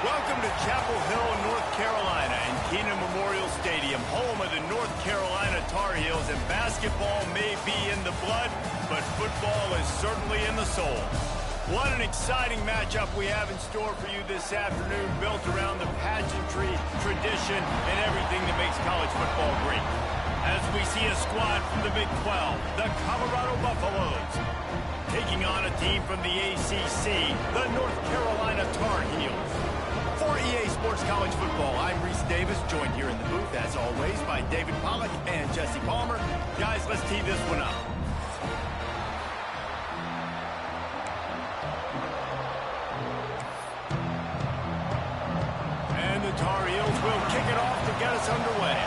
Welcome to Chapel Hill, North Carolina, and Keenan Memorial Stadium, home of the North Carolina Tar Heels. And basketball may be in the blood, but football is certainly in the soul. What an exciting matchup we have in store for you this afternoon, built around the pageantry, tradition, and everything that makes college football great. As we see a squad from the Big 12, the Colorado Buffaloes, taking on a team from the ACC, the North Carolina Tar Heels. For EA Sports College Football, I'm Reese Davis, joined here in the booth, as always, by David Pollack and Jesse Palmer. Guys, let's tee this one up. And the Tar Heels will kick it off to get us underway.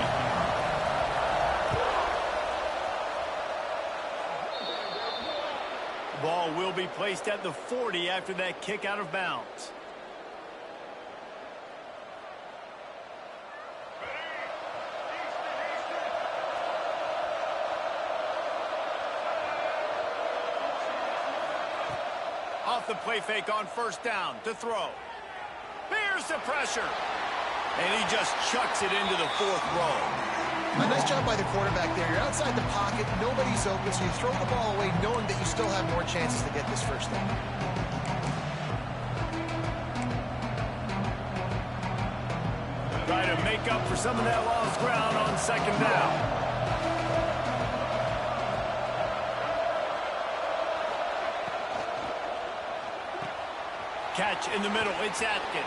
The ball will be placed at the 40 after that kick out of bounds. Off the play fake on first down to throw. Here's the pressure. And he just chucks it into the fourth row. A nice job by the quarterback there. You're outside the pocket, nobody's open, so you throw the ball away knowing that you still have more chances to get this first down. Try to make up for some of that lost ground on second down. Catch in the middle, it's Atkins.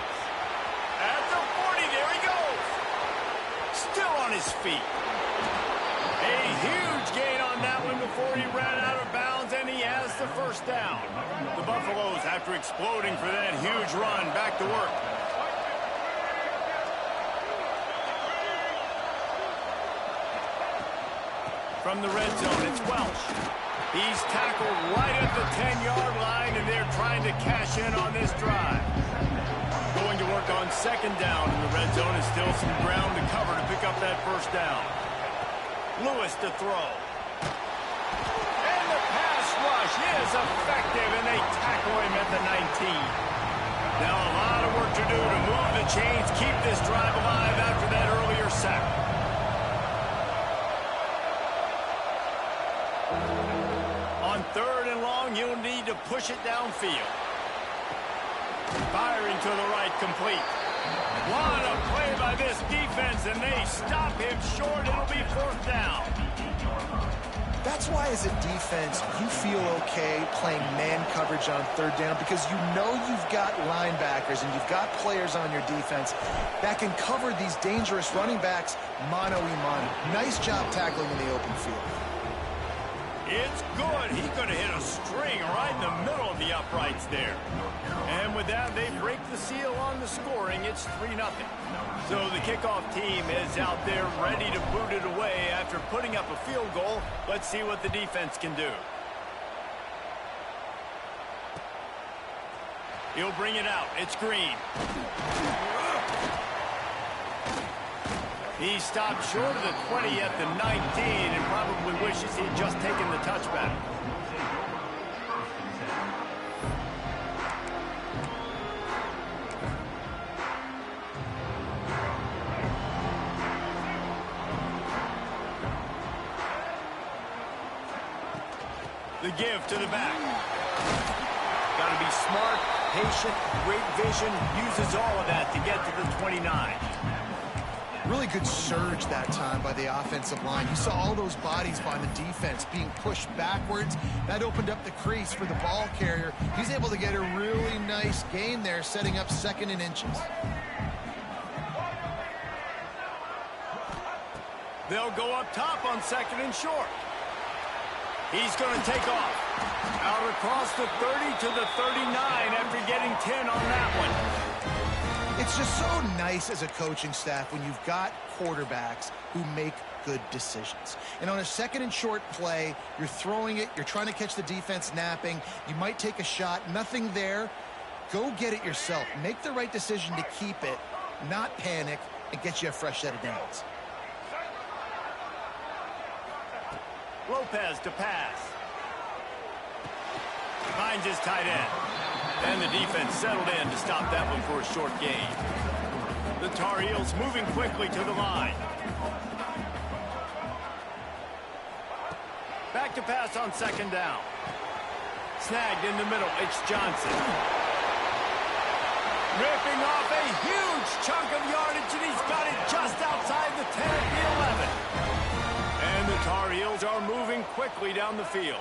At the 40, there he goes. Still on his feet. A huge gain on that one before he ran out of bounds, and he has the first down. The Buffaloes, after exploding for that huge run, back to work. From the red zone, it's Welch. He's tackled right at the 10-yard line, and they're trying to cash in on this drive. Going to work on second down in the red zone, is still some ground to cover to pick up that first down. Lewis to throw. And the pass rush is effective, and they tackle him at the 19. Now a lot of work to do to move the chains, keep this drive alive after that earlier sack. On third and long, you'll need to push it downfield. Firing to the right, complete. What a play by this defense, and they stop him short. It'll be fourth down. That's why, as a defense, you feel okay playing man coverage on third down, because you know you've got linebackers and you've got players on your defense that can cover these dangerous running backs mano-a-mano. Nice job tackling in the open field. It's good. He could have hit a string right in the middle of the uprights there. And with that, they break the seal on the scoring. It's 3-0. So the kickoff team is out there ready to boot it away after putting up a field goal. Let's see what the defense can do. He'll bring it out. It's Green. He stopped short of the 20 at the 19 and probably wishes he'd just taken the touchback. The give to the back. Got to be smart, patient, great vision, uses all of that to get to the 29. Really good surge that time by the offensive line. You saw all those bodies by the defense being pushed backwards. That opened up the crease for the ball carrier. He's able to get a really nice gain there, setting up second and inches. They'll go up top on second and short. He's going to take off. Out across the 30 to the 39 after getting 10 on that one. It's just so nice as a coaching staff when you've got quarterbacks who make good decisions. And on a second and short play, you're throwing it, you're trying to catch the defense napping, you might take a shot, nothing there. Go get it yourself. Make the right decision to keep it, not panic, and get you a fresh set of downs. Lopez to pass. Finds his tight end. And the defense settled in to stop that one for a short gain. The Tar Heels moving quickly to the line. Back to pass on second down. Snagged in the middle, it's Johnson. Ripping off a huge chunk of yardage, and he's got it just outside the 10 at the 11. And the Tar Heels are moving quickly down the field.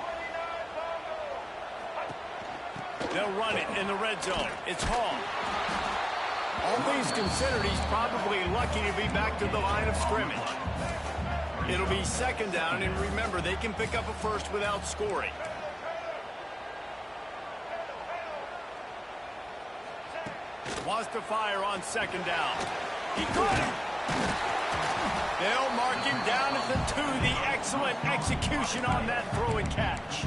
They'll run it in the red zone. It's Hall. All things considered, he's probably lucky to be back to the line of scrimmage. It'll be second down, and remember, they can pick up a first without scoring. Wants to fire on second down. He caught it. They'll mark him down at the 2. The excellent execution on that throw and catch.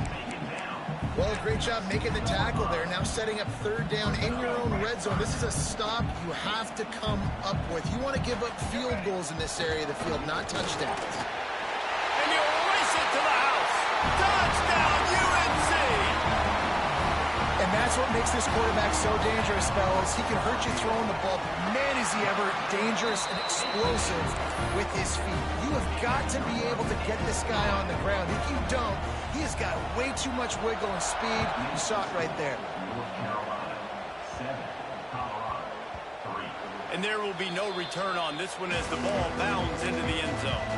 Well, great job making the tackle there. Now setting up third down in your own red zone. This is a stop you have to come up with. You want to give up field goals in this area of the field, not touchdowns. And you race it to the house. Touchdown, UNC! And that's what makes this quarterback so dangerous, fellas. He can hurt you throwing the ball, but man, is he ever dangerous and explosive with his feet. You have got to be able to get this guy on the ground. If you don't, he has got way too much wiggle and speed. You saw it right there. And there will be no return on this one as the ball bounds into the end zone.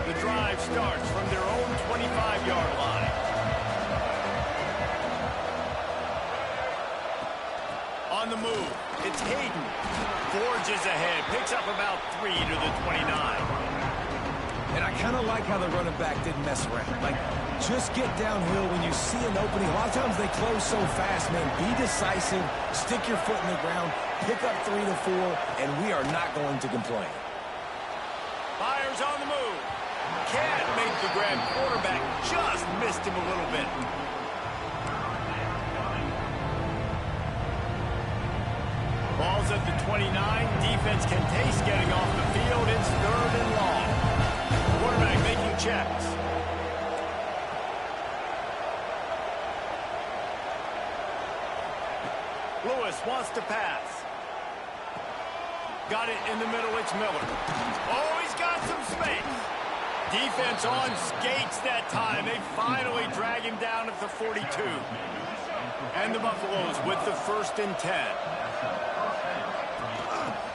The drive starts from their own 25-yard line. On the move, it's Hayden. Forges ahead, picks up about 3 to the 29. And I kind of like how the running back didn't mess around. Like, just get downhill when you see an opening. A lot of times they close so fast, man. Be decisive, stick your foot in the ground, pick up 3 to 4, and we are not going to complain. Fires on the move. Can't make the grab. Quarterback just missed him a little bit. Ball's at the 29. Defense can taste getting off the field. It's third and long. Quarterback making checks. Lewis wants to pass. Got it in the middle. It's Miller. Oh, he's got some space. Defense on skates that time. They finally drag him down at the 42. And the Buffaloes with the 1st and 10.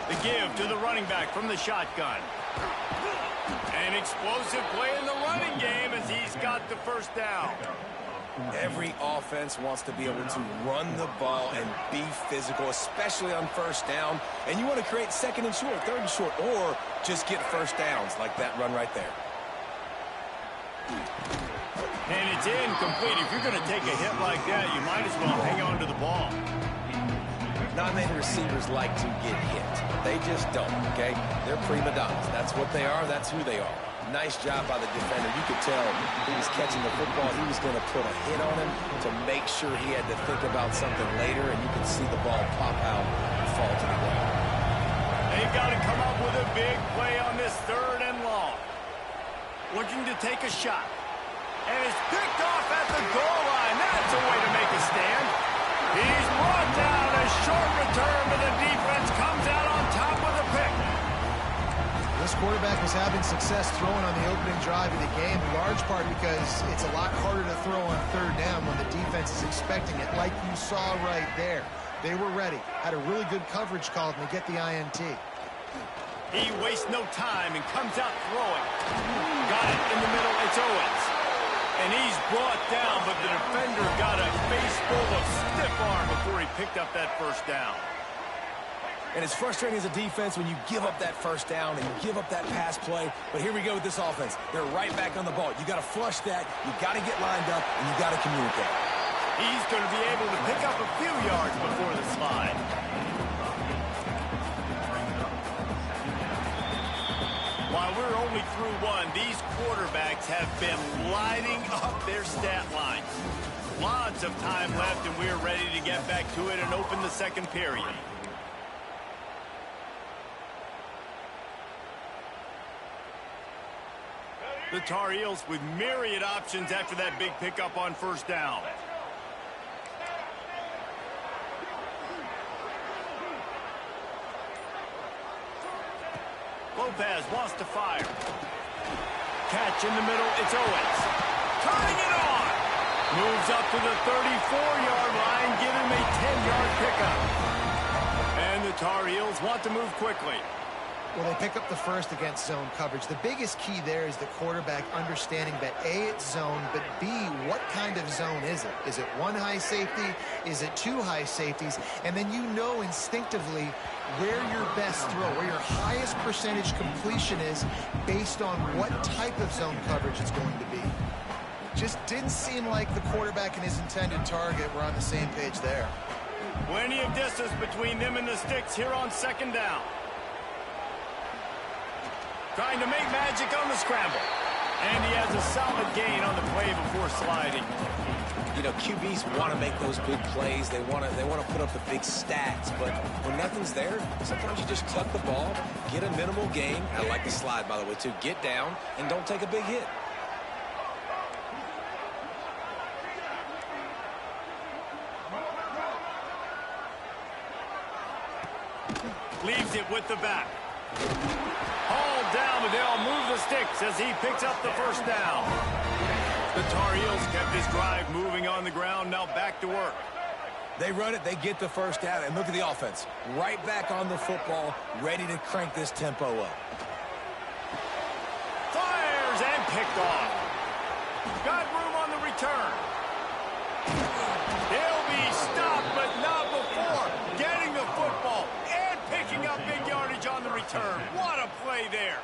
The give to the running back from the shotgun. An explosive play in the running game as he's got the first down. Every offense wants to be able to run the ball and be physical, especially on first down. And you want to create second and short, third and short, or just get first downs like that run right there. And it's incomplete. If you're going to take a hit like that, you might as well hang on to the ball. Not many receivers like to get hit. They just don't, okay? They're prima donnas. That's what they are. That's who they are. Nice job by the defender. You could tell he was catching the football. He was going to put a hit on him to make sure he had to think about something later, and you can see the ball pop out and fall to the ground. They've got to come up with a big play on this third and long. Looking to take a shot. And it's picked off at the goal line. That's a way to make a stand. He's brought down. A short return, but the defense comes out on top with a pick. This quarterback was having success throwing on the opening drive of the game, in large part because it's a lot harder to throw on third down when the defense is expecting it, like you saw right there. They were ready, had a really good coverage call to get the INT. He wastes no time and comes out throwing. Got it in the middle. It's Owens. And he's brought down, but the defender got a face full of stiff arm before he picked up that first down. And it's frustrating as a defense when you give up that first down and you give up that pass play. But here we go with this offense. They're right back on the ball. You got to flush that. You got to get lined up, and you got to communicate. He's going to be able to pick up a few yards before the slide. While we're only through one, these quarterbacks have been lighting up their stat lines. Lots of time left, and we're ready to get back to it and open the second period. The Tar Heels with myriad options after that big pickup on first down. Lopez wants to fire. Catch in the middle, it's Owens. Turning it on. Moves up to the 34-yard line, give him a 10-yard pickup. And the Tar Heels want to move quickly. Well, they pick up the first against zone coverage. The biggest key there is the quarterback understanding that A, it's zone, but B, what kind of zone is it? Is it one high safety? Is it two high safeties? And then you know instinctively where your best throw, where your highest percentage completion is based on what type of zone coverage it's going to be. Just didn't seem like the quarterback and his intended target were on the same page there. Plenty of distance between them and the sticks here on second down. Trying to make magic on the scramble. And he has a solid gain on the play before sliding. You know, QBs want to make those big plays. They want to put up the big stats. But when nothing's there, sometimes you just tuck the ball, get a minimal gain. I like the slide, by the way, too. Get down and don't take a big hit. Leaves it with the back. Hauled down, but they'll move the sticks as he picks up the first down. The Tar Heels kept this drive moving on the ground, now back to work. They run it, they get the first down, and look at the offense. Right back on the football, ready to crank this tempo up. Fires and picked off. Got room on the return. They'll be stopped, but not before getting the football and picking up big yardage on the return. What a play there.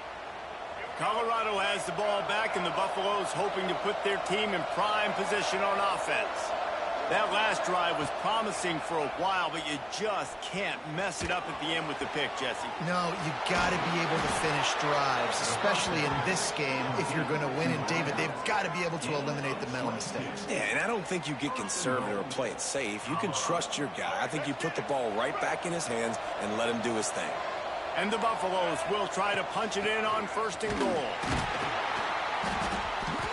Colorado has the ball back, and the Buffaloes hoping to put their team in prime position on offense. That last drive was promising for a while, but you just can't mess it up at the end with the pick, Jesse. No, you got to be able to finish drives, especially in this game. If you're going to win, and David, they've got to be able to eliminate the mental mistakes. Yeah, and I don't think you get conservative or play it safe. You can trust your guy. I think you put the ball right back in his hands and let him do his thing. And the Buffaloes will try to punch it in on first and goal.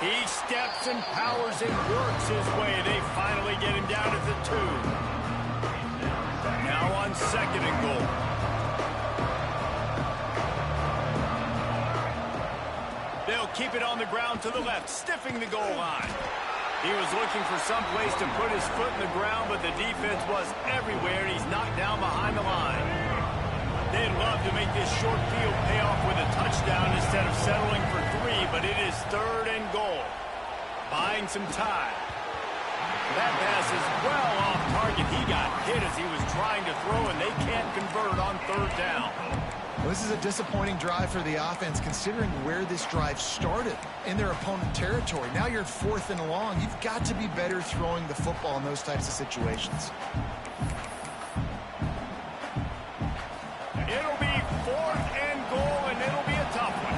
He steps and powers and works his way. They finally get him down at the 2. Now on second and goal. They'll keep it on the ground to the left, stiffing the goal line. He was looking for some place to put his foot in the ground, but the defense was everywhere, and he's knocked down behind the line. They'd love to make this short field pay off with a touchdown instead of settling for 3, but it is third and goal. Buying some time. That pass is well off target. He got hit as he was trying to throw, and they can't convert on third down. Well, this is a disappointing drive for the offense, considering where this drive started in their opponent territory. Now you're 4th and long. You've got to be better throwing the football in those types of situations. It'll be 4th and goal, and it'll be a tough one.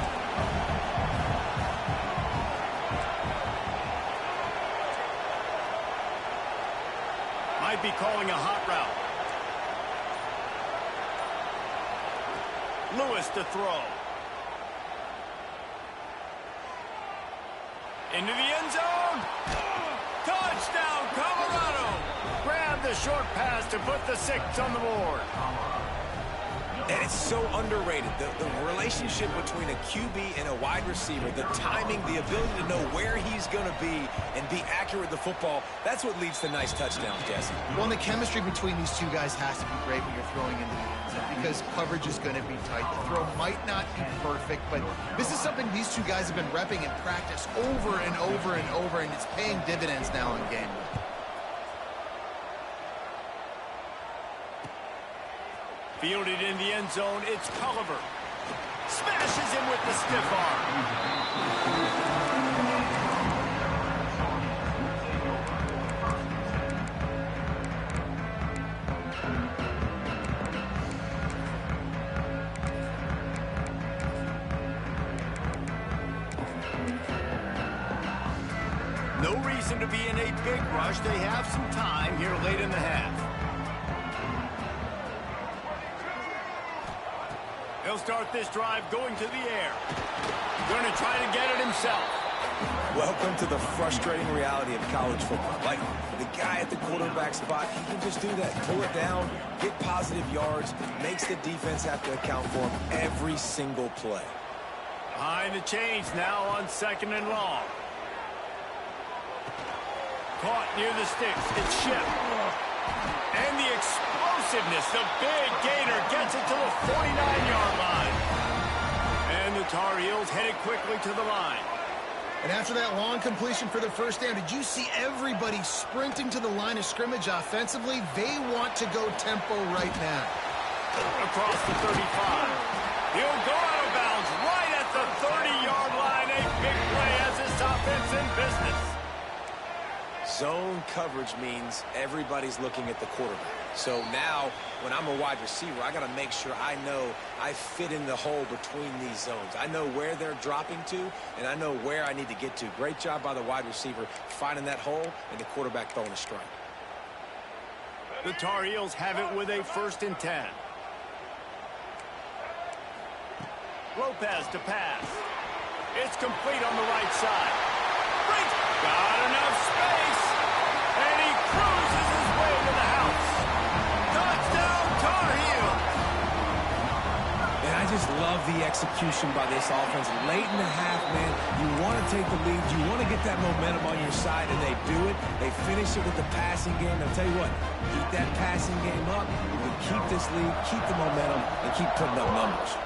Might be calling a hot route. Lewis to throw. Into the end zone. Touchdown, Colorado. Grab the short pass to put the 6 on the board. And it's so underrated. The relationship between a QB and a wide receiver, the timing, the ability to know where he's going to be and be accurate with the football, that's what leads to nice touchdowns, Jesse. Well, and the chemistry between these two guys has to be great when you're throwing into the end zone because coverage is going to be tight. The throw might not be perfect, but this is something these two guys have been repping in practice over and over and over, and it's paying dividends now in game. Fielded in the end zone, it's Culliver. Smashes him with the stiff arm. No reason to be in a big rush. They have some time here late in the half. They'll start this drive going to the air. Going to try to get it himself. Welcome to the frustrating reality of college football. Like, the guy at the quarterback spot, he can just do that. Pull it down, get positive yards, makes the defense have to account for him every single play. Behind the chains now on 2nd and long. Caught near the sticks. It's Shipp. And the explosiveness, the big gainer gets it to the 49-yard line. And the Tar Heels headed quickly to the line. And after that long completion for the first down, did you see everybody sprinting to the line of scrimmage offensively? They want to go tempo right now. Across the 35. He'll go out of bounds right at the 30-yard line. A big play as this offense in business. Zone coverage means everybody's looking at the quarterback. So now, when I'm a wide receiver, I got to make sure I know I fit in the hole between these zones. I know where they're dropping to, and I know where I need to get to. Great job by the wide receiver finding that hole, and the quarterback throwing a strike. The Tar Heels have it with a 1st and 10. Lopez to pass. It's complete on the right side. Got enough space, and he cruises his way to the house. Touchdown, Tar Heels. And I just love the execution by this offense. Late in the half, man, you want to take the lead. You want to get that momentum on your side, and they do it. They finish it with the passing game. I'll tell you what, keep that passing game up. You can keep this lead, keep the momentum, and keep putting up numbers.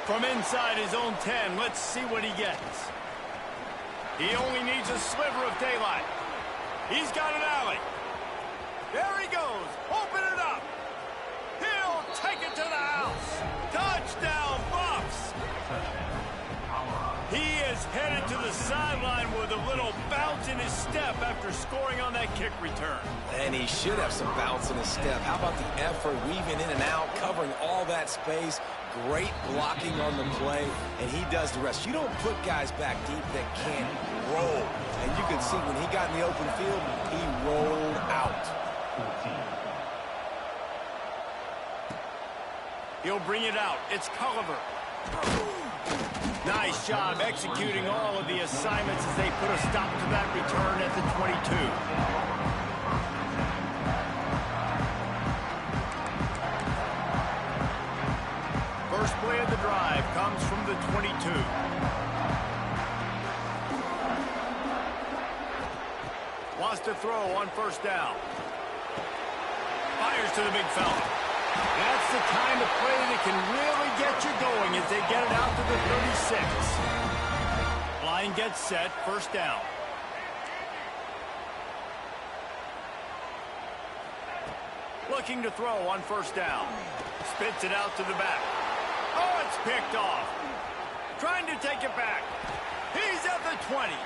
From inside his own 10, let's see what he gets. He only needs a sliver of daylight. He's got an alley. There he goes. Open it up. He'll take it to the house. Touchdown, Buffs. He is headed to the sideline with a little bounce in his step after scoring on that kick return. And he should have some bounce in his step. How about the effort, weaving in and out, covering all that space. Great blocking on the play, and he does the rest. You don't put guys back deep that can't roll. And you can see when he got in the open field, he rolled out. He'll bring it out. It's Culliver. Nice job executing all of the assignments as they put a stop to that return at the 22. First play of the drive comes from the 22. Wants to throw on 1st down. Fires to the big fella. That's the kind of play that can really get you going as they get it out to the 36. Line gets set, 1st down. Looking to throw on 1st down. Spits it out to the back. Oh, it's picked off. Trying to take it back. He's at the 20.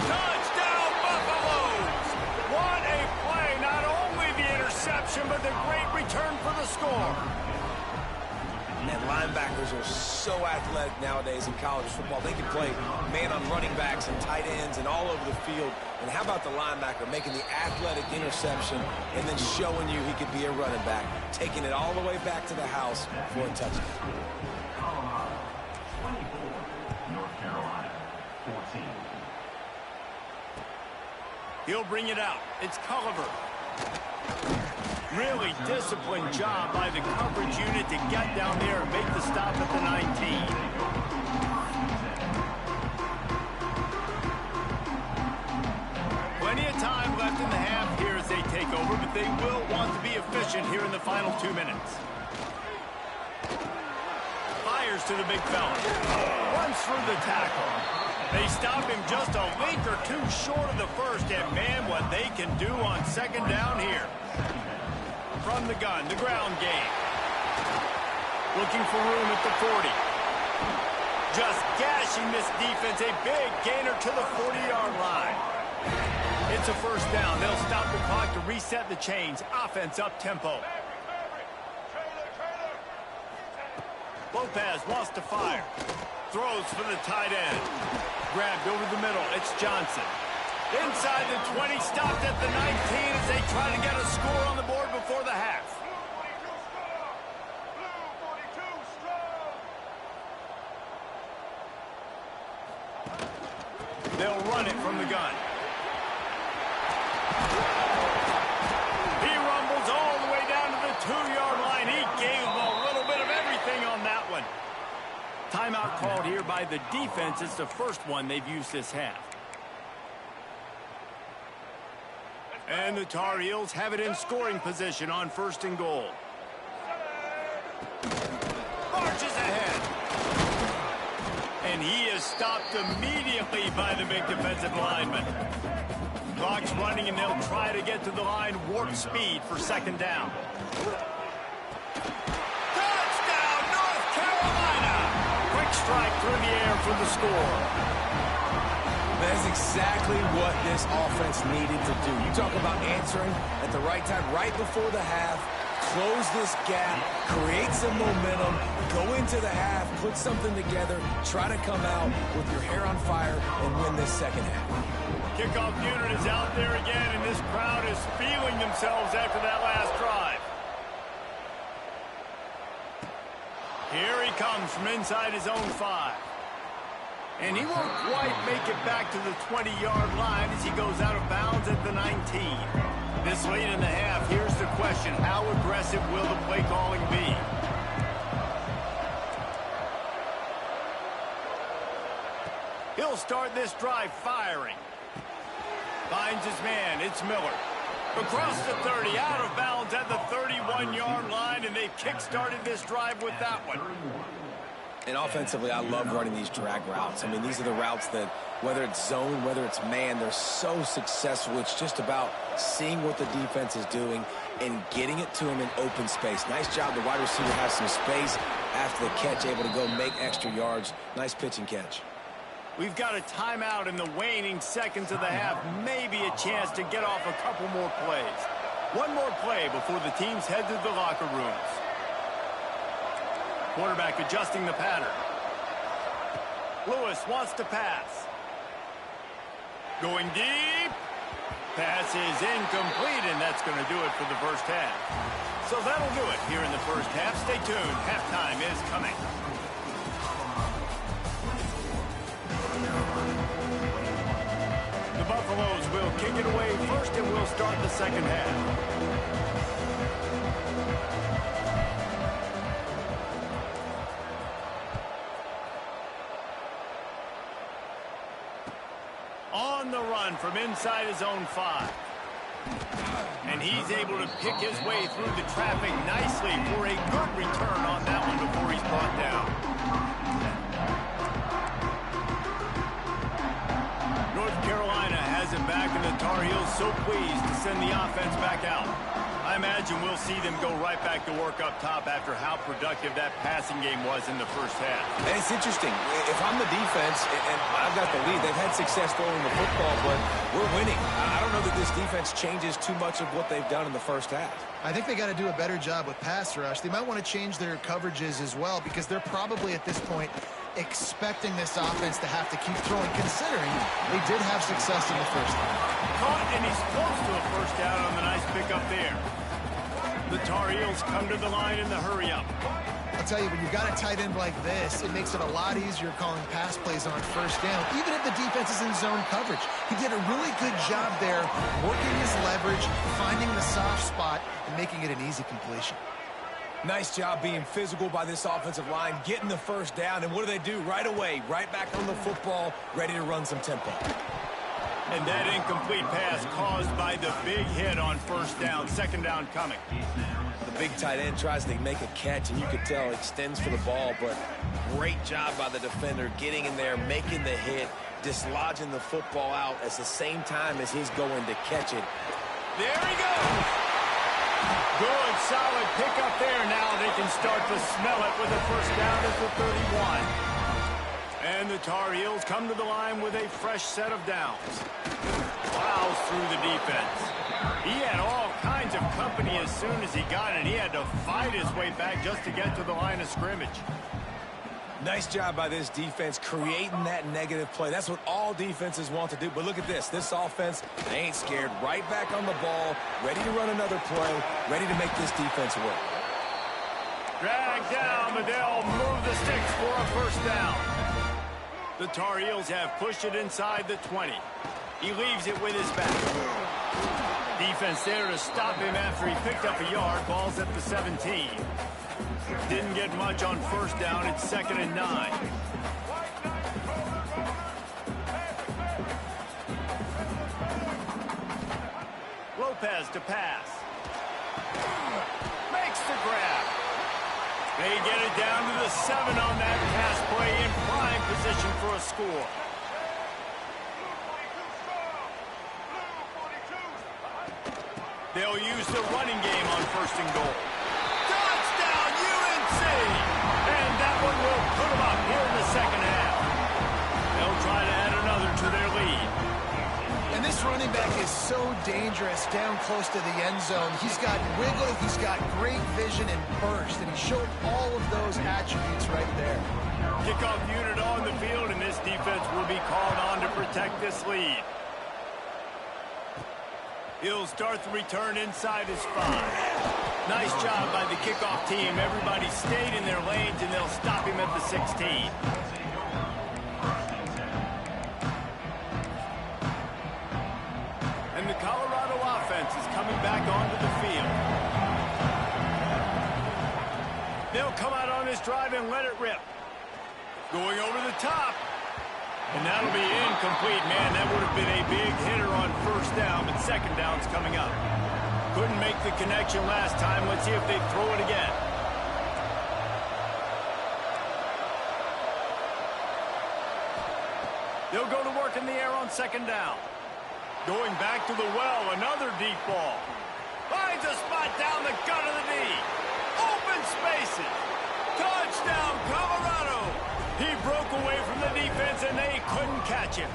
Touchdown, Buffaloes! What a play. Not only the interception, but the great return for the score. And linebackers are so athletic nowadays in college football. They can play man on running backs and tight ends and all over the field. And how about the linebacker making the athletic interception and then showing you he could be a running back, taking it all the way back to the house for a touchdown. North Carolina, 14. He'll bring it out. It's Culliver. Really disciplined job by the coverage unit to get down there and make the stop at the 19. Plenty of time left in the half here as they take over, but they will want to be efficient here in the final 2 minutes. Fires to the big fella. Runs through the tackle. They stop him just a link or two short of the first, and man, what they can do on 2nd down here. From the gun, the ground game. Looking for room at the 40. Just gashing this defense. A big gainer to the 40-yard line. It's a 1st down. They'll stop the clock to reset the chains. Offense up tempo. Lopez wants to fire. Throws for the tight end. Grabbed over the middle. It's Johnson. Inside the 20, stopped at the 19 as they try to get a score on the board before the half. They'll run it from the gun. He rumbles all the way down to the 2-yard line. He gave them a little bit of everything on that one. Timeout called here by the defense. It's the first one they've used this half. And the Tar Heels have it in scoring position on 1st and goal. Marches ahead. And he is stopped immediately by the big defensive lineman. Clock's running, and they'll try to get to the line warp speed for 2nd down. Touchdown, North Carolina! Quick strike through the air for the score. That's exactly what this offense needed to do. You talk about answering at the right time, right before the half, close this gap, create some momentum, go into the half, put something together, try to come out with your hair on fire and win this 2nd half. Kickoff unit is out there again, and this crowd is feeling themselves after that last drive. Here he comes from inside his own 5. And he won't quite make it back to the 20-yard line as he goes out of bounds at the 19. This late in the half, here's the question: how aggressive will the play calling be? He'll start this drive firing. Finds his man. It's Miller. Across the 30, out of bounds at the 31-yard line, and they've kick-started this drive with that one. And offensively, I love running these drag routes. I mean, these are the routes that, whether it's zone, whether it's man, they're so successful. It's just about seeing what the defense is doing and getting it to him in open space. Nice job. The wide receiver has some space after the catch, able to go make extra yards. Nice pitch and catch. We've got a timeout in the waning seconds of the half. Maybe a chance to get off a couple more plays. One more play before the teams head to the locker rooms. Quarterback adjusting the pattern. Lewis wants to pass. Going deep. Pass is incomplete, and that's going to do it for the first half. So that'll do it here in the first half. Stay tuned. Halftime is coming. The Buffaloes will kick it away first, and we'll start the 2nd half. On the run from inside his own 5. And he's able to pick his way through the traffic nicely for a good return on that one before he's brought down. North Carolina has it back, and the Tar Heels so pleased to send the offense back out. I imagine we'll see them go right back to work up top after how productive that passing game was in the first half. And it's interesting. If I'm the defense and I've got the lead, they've had success throwing the football, but we're winning. I don't know that this defense changes too much of what they've done in the first half. I think they got to do a better job with pass rush. They might want to change their coverages as well, because they're probably at this point expecting this offense to have to keep throwing, considering they did have success in the first half. Caught, and he's close to a first down on the nice pickup there. The Tar Heels come to the line in the hurry-up. I'll tell you, when you've got a tight end like this, it makes it a lot easier calling pass plays on 1st down, even if the defense is in zone coverage. He did a really good job there, working his leverage, finding the soft spot, and making it an easy completion. Nice job being physical by this offensive line, getting the first down, and what do? Right away, right back on the football, ready to run some tempo. And that incomplete pass caused by the big hit on 1st down. 2nd down coming. The big tight end tries to make a catch, and you can tell extends for the ball, but great job by the defender getting in there, making the hit, dislodging the football out at the same time as he's going to catch it. There he goes. Good, solid pickup there. Now they can start to smell it with a first down at the 31. And the Tar Heels come to the line with a fresh set of downs. Plows through the defense. He had all kinds of company as soon as he got it. He had to fight his way back just to get to the line of scrimmage. Nice job by this defense creating that negative play. That's what all defenses want to do. But look at this. This offense, they ain't scared. Right back on the ball, ready to run another play, ready to make this defense work. Drag down, but they'll move the sticks for a first down. The Tar Heels have pushed it inside the 20. He leaves it with his back. Defense there to stop him after he picked up a yard. Ball's at the 17. Didn't get much on first down. It's 2nd and 9. Lopez to pass. Makes the grab. They get it down to the 7 on that pass play in prime position for a score. They'll use the running game on 1st and goal. Touchdown, UNC! And that one will put them up here in the 2nd half. They'll try to add another to their lead. And this running back is so dangerous down close to the end zone. He's got wiggle, he's got great vision and burst, and he showed all of those attributes right there. Kickoff unit on the field, and this defense will be called on to protect this lead. He'll start the return inside his 5. Nice job by the kickoff team. Everybody stayed in their lanes, and they'll stop him at the 16. And the Colorado offense is coming back onto the field. They'll come out on this drive and let it rip. Going over the top. And that'll be incomplete. Man, that would have been a big hitter on 1st down, but 2nd down's coming up. Couldn't make the connection last time. Let's see if they throw it again. They'll go to work in the air on 2nd down. Going back to the well, another deep ball. Finds a spot down the gut of the knee. Open spaces. Touchdown, Colorado. He broke away from the defense, and they couldn't catch him.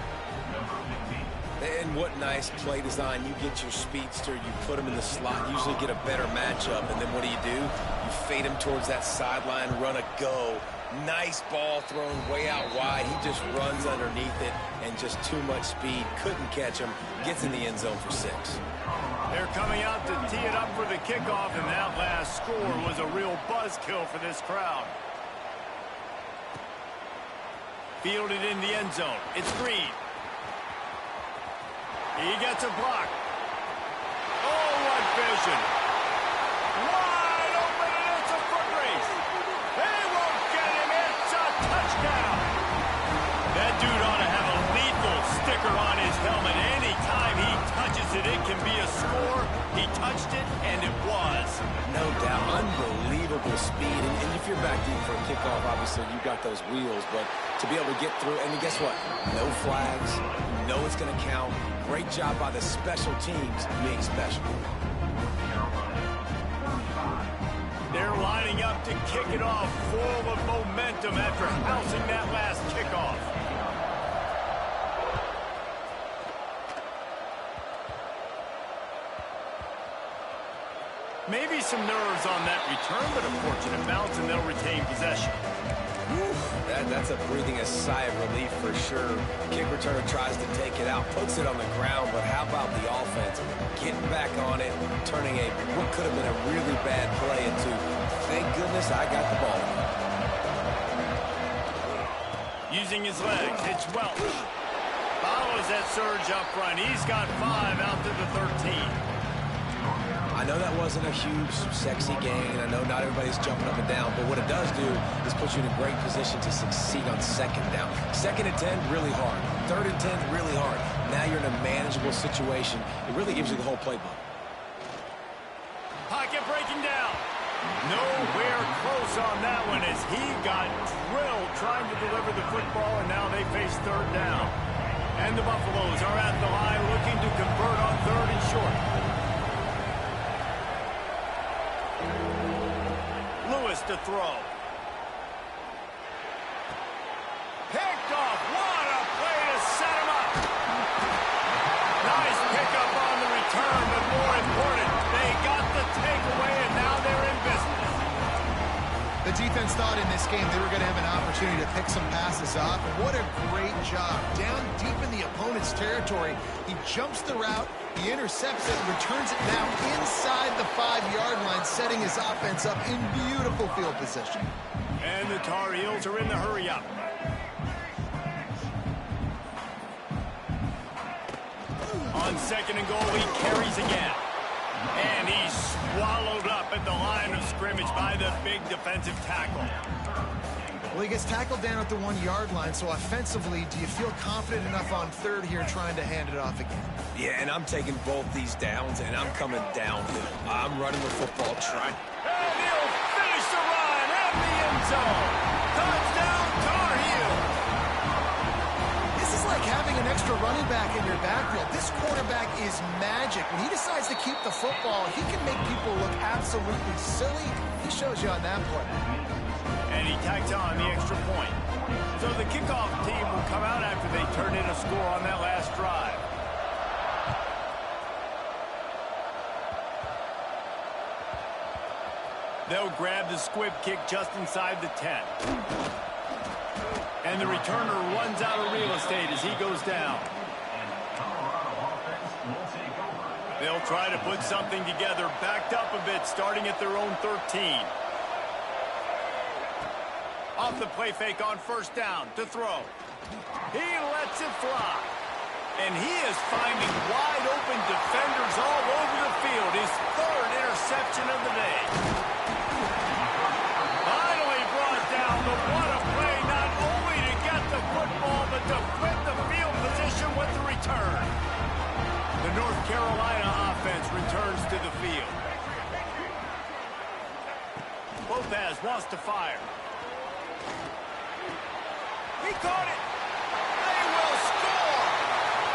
And what nice play design. You get your speedster, you put him in the slot, usually get a better matchup, and then what do? You fade him towards that sideline, run a go. Nice ball thrown way out wide. He just runs underneath it, and just too much speed. Couldn't catch him. Gets in the end zone for 6. They're coming out to tee it up for the kickoff, and that last score was a real buzzkill for this crowd. Fielded in the end zone. It's Green. He gets a block. Oh, what vision. Wide open, and it's a foot race. They won't get him. It's a touchdown. That dude ought to have a lethal sticker on his helmet. Anytime he touches it, it can be a score. He touched it, and it was. No doubt. Unbelievable speed. And if you're back deep for a kickoff, obviously you got those wheels, but to be able to get through, and guess what? No flags. You know it's going to count. Great job by the special teams being special. They're lining up to kick it off, full of momentum after housing that last kickoff. Maybe some nerves on that return, but a fortunate bounce, and they'll retain possession. That's a breathing a sigh of relief for sure. Kick returner tries to take it out, puts it on the ground, but how about the offense getting back on it, turning what could have been a really bad play into, thank goodness I got the ball. Using his legs, it's Welch. Follows that surge up front. He's got 5 out to the 13. I know that wasn't a huge, sexy gain. I know not everybody's jumping up and down, but what it does do is put you in a great position to succeed on 2nd down. 2nd and 10, really hard. 3rd and 10, really hard. Now you're in a manageable situation. It really gives you the whole playbook. Pocket breaking down. Nowhere close on that one as he got drilled trying to deliver the football, and now they face 3rd down. And the Buffaloes are at the line looking to convert on 3rd and short. Lewis to throw. Picked off. What a play to set him up. Nice pickup on the return, but more important, they got the takeaway, and now they're in business. The defense thought in this game they were going to have an opportunity to pick some passes off, and what a great job. Down deep in the opponent's territory, he jumps the route, he intercepts it, returns it now inside the 5-yard line, setting his offense up in beautiful field position. And the Tar Heels are in the hurry-up. On second and goal, he carries again. And he's swallowed up at the line of scrimmage by the big defensive tackle. Well, he gets tackled down at the 1-yard line, so offensively, do you feel confident enough on third here trying to hand it off again? Yeah, and I'm taking both these downs, and I'm coming downhill. I'm running the football, trying. And he'll finish the run at the end zone. Touchdown, Tar Heel. This is like having an extra running back in your backfield. This quarterback is magic. When he decides to keep the football, he can make people look absolutely silly. He shows you on that play. And he tacks on the extra point. So the kickoff team will come out after they turn in a score on that last drive. They'll grab the squib kick just inside the 10. And the returner runs out of real estate as he goes down. They'll try to put something together, backed up a bit, starting at their own 13. Off the play fake on first down to throw. He lets it fly. And he is finding wide open defenders all over the field. His third interception of the day. Finally brought down, but what a play, not only to get the football, but to flip the field position with the return. The North Carolina offense returns to the field. Lopez wants to fire. He caught it. They will score.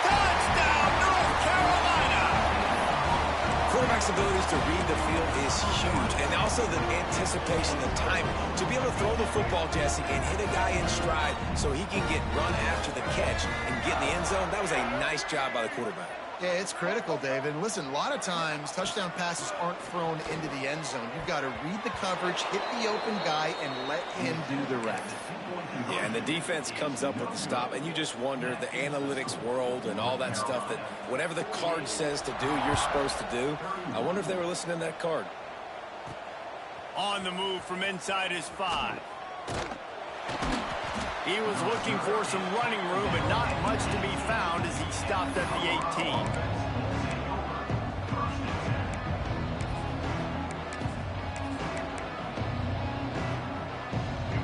Touchdown, North Carolina. Quarterback's abilities to read the field is huge, and also the anticipation, the timing. To be able to throw the football, Jesse, and hit a guy in stride so he can get run after the catch and get in the end zone, that was a nice job by the quarterback. Yeah, it's critical, David. And listen, a lot of times touchdown passes aren't thrown into the end zone. You've got to read the coverage, hit the open guy, and let him do the rest. Yeah, and the defense comes up with the stop, and you just wonder, the analytics world and all that stuff, that whatever the card says to do, you're supposed to do. I wonder if they were listening to that card. On the move from inside his 5. He was looking for some running room, but not much to be found as he stopped at the 18.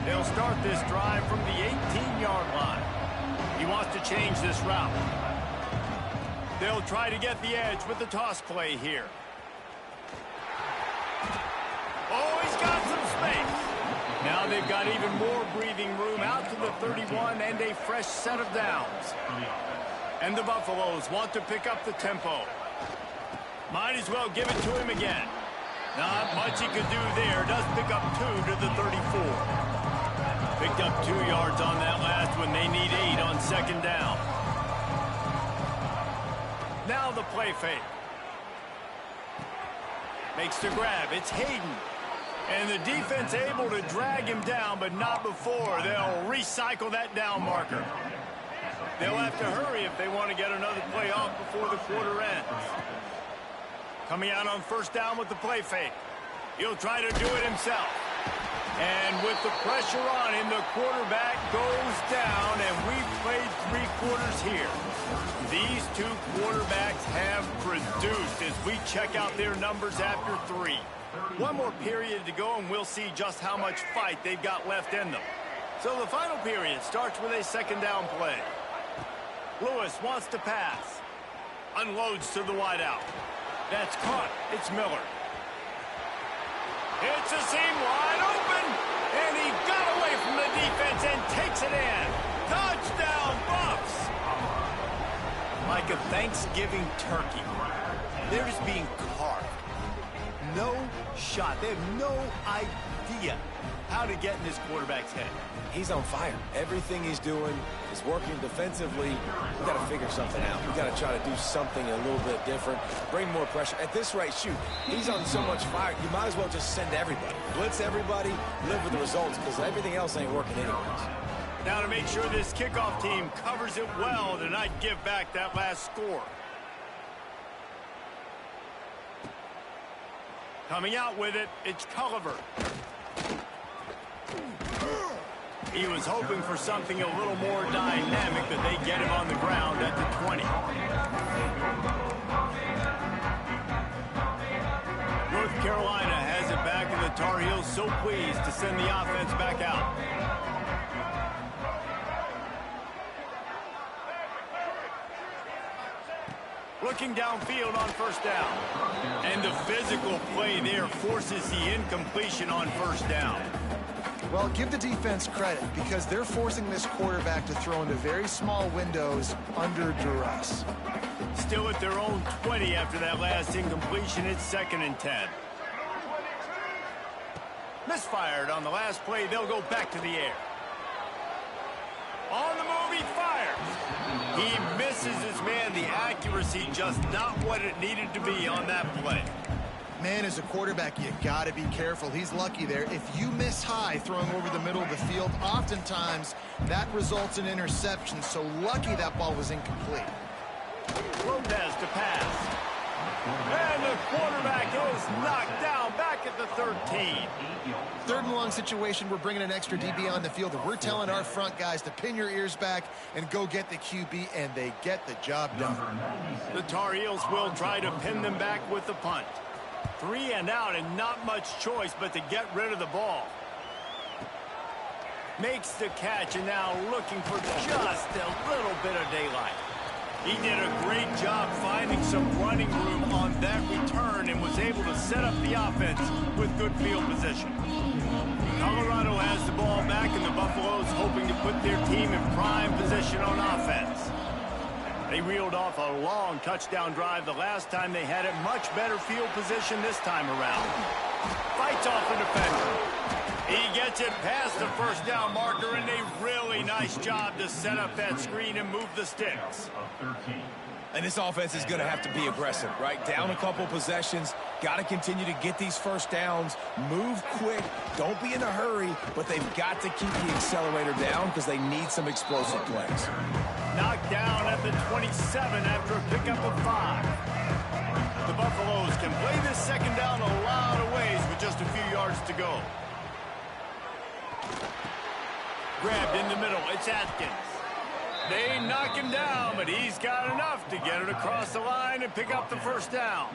They'll start this drive from the 18-yard line. He wants to change this route. They'll try to get the edge with the toss play here. Oh, he's got some space. Now they've got even more breathing room out to the 31 and a fresh set of downs. And the Buffaloes want to pick up the tempo. Might as well give it to him again. Not much he could do there. Does pick up 2 to the 34. Picked up 2 yards on that last one. They need 8 on second down. Now the play fake. Makes the grab. It's Hayden. And the defense able to drag him down, but not before. They'll recycle that down marker. They'll have to hurry if they want to get another play off before the quarter ends. Coming out on first down with the play fake. He'll try to do it himself. And with the pressure on him, the quarterback goes down, and we've played 3 quarters here. These 2 quarterbacks have produced as we check out their numbers after 3. One more period to go, and we'll see just how much fight they've got left in them. So the final period starts with a second down play. Lewis wants to pass. Unloads to the wideout. That's caught. It's Miller. It's a seam wide open, and he got away from the defense and takes it in. Touchdown, Buffs! Like a Thanksgiving turkey. They're just being carved. No shot. They have no idea how to get in this quarterback's head. He's on fire. Everything he's doing is working defensively. We got to figure something out. We got to try to do something a little bit different. Bring more pressure. At this rate, shoot, he's on so much fire, you might as well just send everybody. Blitz everybody, live with the results, because everything else ain't working anyways. Now to make sure this kickoff team covers it well to not give back that last score. Coming out with it, it's Culliver. He was hoping for something a little more dynamic, but they get him on the ground at the 20. North Carolina has it back, and the Tar Heels so pleased to send the offense back out. Looking downfield on first down. And the physical play there forces the incompletion on first down. Well, give the defense credit because they're forcing this quarterback to throw into very small windows under duress. Still at their own 20 after that last incompletion. It's 2nd and 10. Misfired on the last play. They'll go back to the air. On the move, he fires. He misses his man. The accuracy just not what it needed to be on that play. Man, as a quarterback, you got to be careful. He's lucky there. If you miss high throwing over the middle of the field, oftentimes that results in interception. So lucky that ball was incomplete. Lopez to pass. And the quarterback is knocked down back at the 13. 3rd and long situation, we're bringing an extra DB on the field, and we're telling our front guys to pin your ears back and go get the QB, and they get the job done. The Tar Heels will try to pin them back with the punt. 3 and out, and not much choice but to get rid of the ball. Makes the catch, and now looking for just a little bit of daylight. He did a great job finding some running room on that return and was able to set up the offense with good field position. Colorado has the ball back, and the Buffaloes hoping to put their team in prime position on offense. They reeled off a long touchdown drive the last time they had it. Much better field position this time around. Fights off the defender. He gets it past the first down marker, and a really nice job to set up that screen and move the sticks. And this offense is going to have to be aggressive, right? Down a couple possessions, got to continue to get these first downs, move quick, don't be in a hurry, but they've got to keep the accelerator down because they need some explosive plays. Knocked down at the 27 after a pickup of 5. The Buffaloes can play this 2nd down a lot of ways with just a few yards to go. Grabbed in the middle, it's Atkins. They knock him down, but he's got enough to get it across the line and pick up the first down.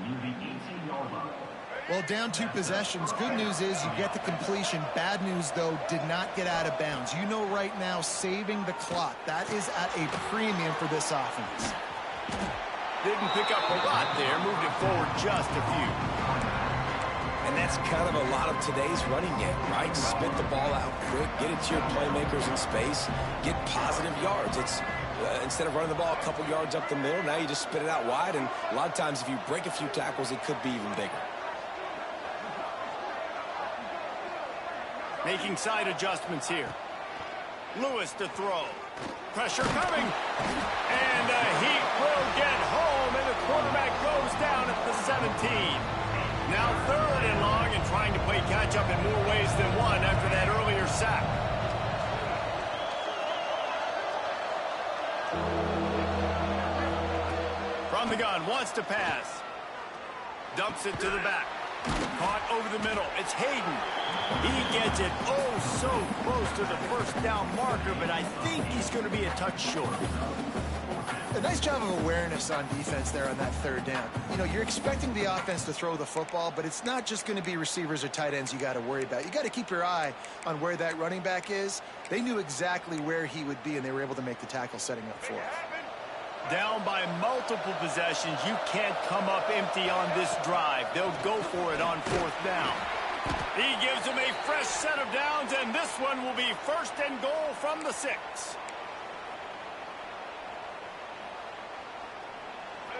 Well, down 2 possessions. Good news is you get the completion. Bad news, though, did not get out of bounds. You know right now, saving the clock. That is at a premium for this offense. Didn't pick up a lot there, moved it forward just a few. And that's kind of a lot of today's running game, right? Spit the ball out quick, get it to your playmakers in space, get positive yards. It's instead of running the ball a couple yards up the middle, now you just spit it out wide, and a lot of times if you break a few tackles, it could be even bigger. Making side adjustments here. Lewis to throw. Pressure coming. And the Heat will get home, and the quarterback goes down at the 17. Now 3rd and long, and trying to play catch-up in more ways than one after that earlier sack. From the gun, wants to pass. Dumps it to the back. Caught over the middle. It's Hayden. He gets it so close to the first down marker, but I think he's going to be a touch short. A nice job of awareness on defense there on that 3rd down. You know, you're expecting the offense to throw the football, but it's not just going to be receivers or tight ends you got to worry about. You got to keep your eye on where that running back is. They knew exactly where he would be, and they were able to make the tackle setting up for it. Down by multiple possessions, you can't come up empty on this drive. They'll go for it on 4th down. He gives them a fresh set of downs, and this one will be 1st and goal from the 6.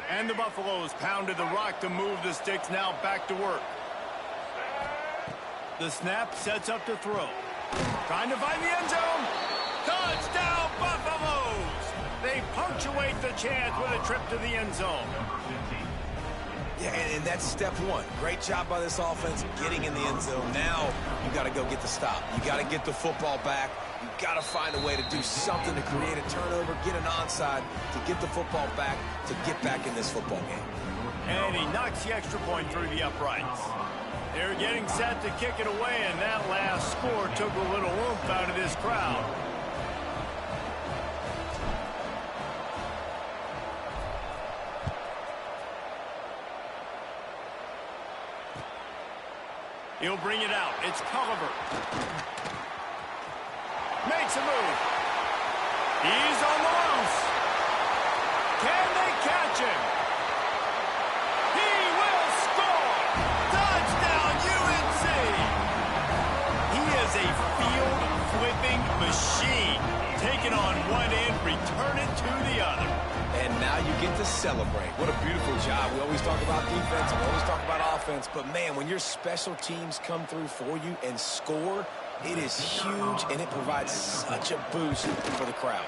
And the Buffaloes pounded the rock to move the sticks, now back to work. The snap sets up to throw. Trying to find the end zone. Touchdown, Buffaloes! They punctuate the chance with a trip to the end zone. Yeah, and that's step 1. Great job by this offense getting in the end zone. Now you got to go get the stop. You got to get the football back. You got to find a way to do something to create a turnover, get an onside, to get the football back, to get back in this football game. And he knocks the extra point through the uprights. They're getting set to kick it away, and that last score took a little oomph out of this crowd. He'll bring it out. It's Culliver. Makes a move. He's on the loose. Can they catch him? He will score. Touchdown, UNC. He is a field-flipping machine. Take it on one end, return it to the other. And now you get to celebrate. What a beautiful job. We always talk about defense, we always talk about offense, but man, when your special teams come through for you and score, it is huge, and it provides such a boost for the crowd.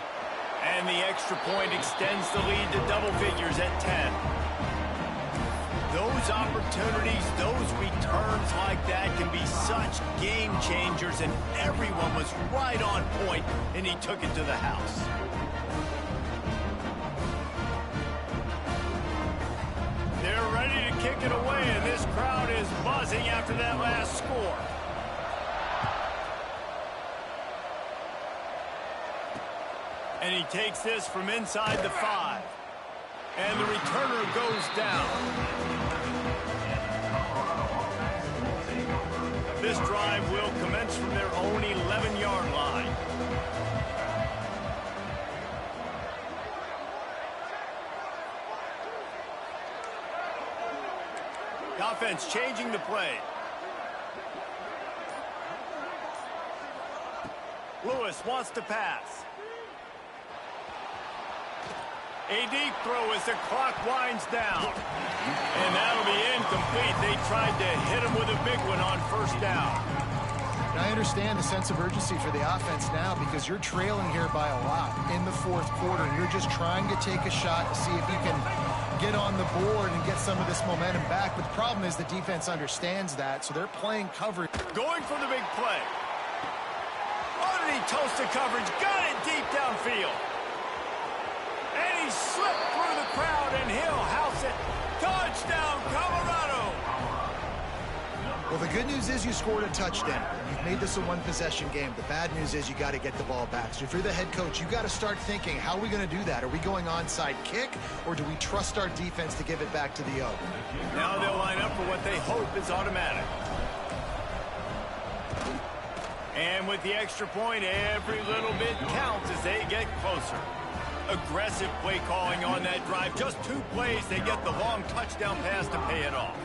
And the extra point extends the lead to double figures at 10. Those opportunities, those returns like that can be such game changers, and everyone was right on point, and he took it to the house. They're ready to kick it away, and this crowd is buzzing after that last score. And he takes this from inside the 5. And the returner goes down. This drive will commence from their own 11-yard line. The offense changing the play. Lewis wants to pass. A deep throw as the clock winds down. And that'll be incomplete. They tried to hit him with a big one on first down. And I understand the sense of urgency for the offense now because you're trailing here by a lot in the fourth quarter. And you're just trying to take a shot to see if you can get on the board and get some of this momentum back. But the problem is the defense understands that, so they're playing coverage. Going for the big play. Underneath toasted coverage. Got it deep downfield. And he slipped through the crowd, and he'll house it. Touchdown, Colorado! Well, the good news is you scored a touchdown. You've made this a one-possession game. The bad news is you got to get the ball back. So if you're the head coach, you got to start thinking, how are we going to do that? Are we going onside kick, or do we trust our defense to give it back to the O? Now they'll line up for what they hope is automatic. And with the extra point, every little bit counts as they get closer. Aggressive play calling on that drive. Just 2 plays, they get the long touchdown pass to pay it off.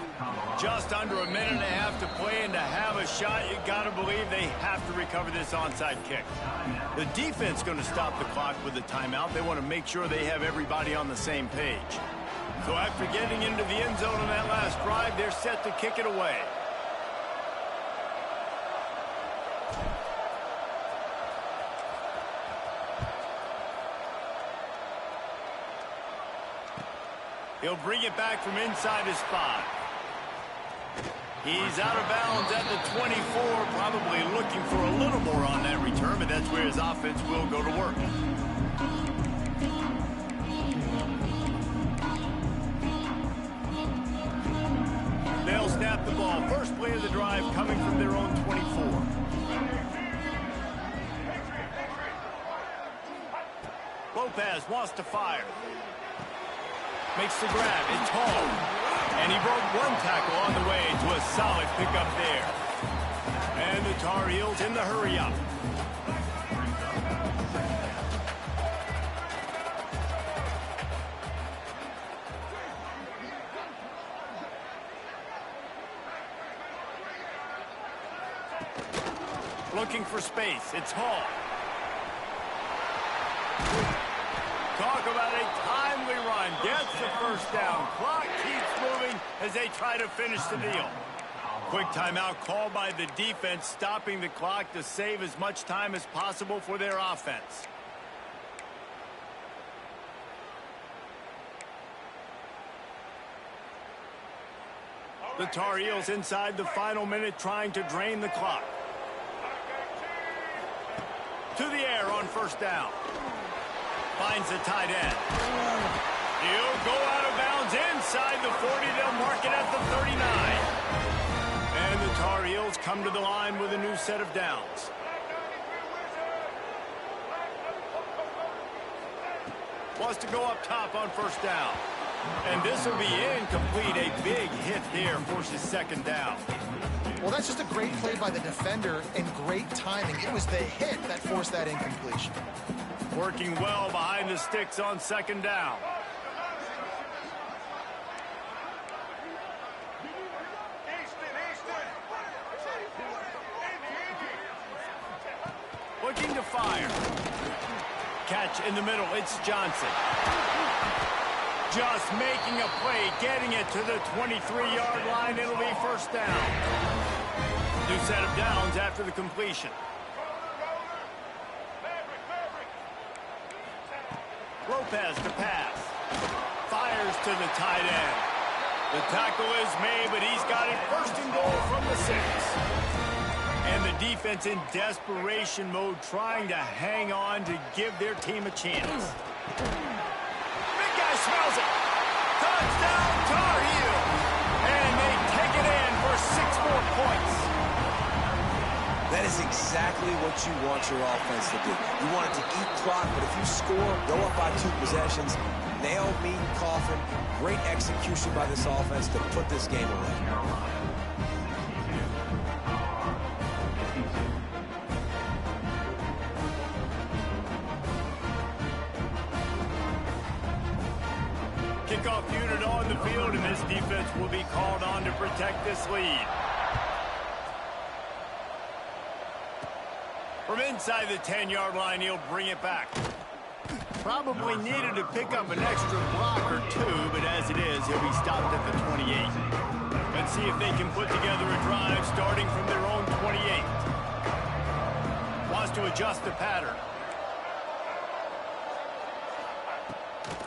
Just under a minute and a half to play, and to have a shot, you got to believe they have to recover this onside kick. The defense going to stop the clock with a timeout. They want to make sure they have everybody on the same page. So after getting into the end zone on that last drive, they're set to kick it away. He'll bring it back from inside his 5. He's out of bounds at the 24, probably looking for a little more on that return, but that's where his offense will go to work. They'll snap the ball. First play of the drive coming from their own 24. Lopez wants to fire. Makes the grab. It's Hall. And he broke one tackle on the way to a solid pickup there. And the Tar Heels in the hurry-up. Looking for space. It's Hall. Talk about a timely run. Gets the first down. Clock keeps moving as they try to finish the deal. Quick timeout called by the defense, stopping the clock to save as much time as possible for their offense. The Tar Heels inside the final minute trying to drain the clock. To the air on first down. Finds the tight end. He'll go out of bounds inside the 40. They'll mark it at the 39. And Tar Heels come to the line with a new set of downs. Wants to go up top on first down. And this will be incomplete. A big hit there forces second down. Well, that's just a great play by the defender and great timing. It was the hit that forced that incompletion. Working well behind the sticks on second down. Looking to fire. Catch in the middle. It's Johnson. Just making a play, getting it to the 23-yard line. It'll be first down. New set of downs after the completion. Lopez to pass. Fires to the tight end. The tackle is made, but he's got it first and goal from the 6. And the defense in desperation mode, trying to hang on to give their team a chance. Big guy smells it. Touchdown, Tar Heels. And they take it in for 6 more points. That is exactly what you want your offense to do. You want it to eat clock, but if you score, go up by 2 possessions, nail, meet, coffin. Great execution by this offense to put this game away. Kickoff unit on the field, and this defense will be called on to protect this lead. From inside the 10-yard line, he'll bring it back. Probably needed to pick up an extra block or 2, but as it is, he'll be stopped at the 28. Let's see if they can put together a drive starting from their own 28. Wants to adjust the pattern.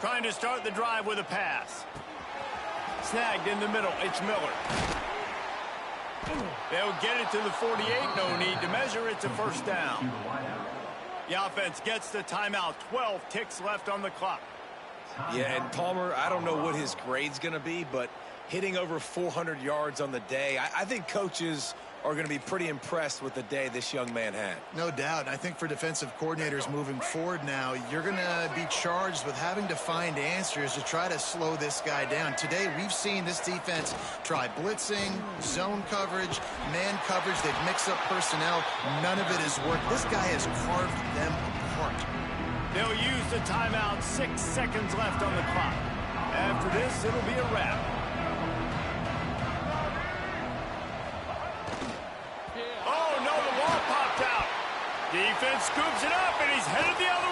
Trying to start the drive with a pass. Snagged in the middle. It's Miller. They'll get it to the 48. No need to measure. It's a first down. The offense gets the timeout. 12 ticks left on the clock. Yeah, and Palmer, I don't know what his grade's going to be, but hitting over 400 yards on the day, I think coaches are going to be pretty impressed with the day this young man had. No doubt. I think for defensive coordinators moving forward now, you're going to be charged with having to find answers to try to slow this guy down. Today, we've seen this defense try blitzing, zone coverage, man coverage. They've mixed up personnel. None of it has worked. This guy has carved them apart. They'll use the timeout. 6 seconds left on the clock. After this, it'll be a wrap. Defense scoops it up, and he's headed the other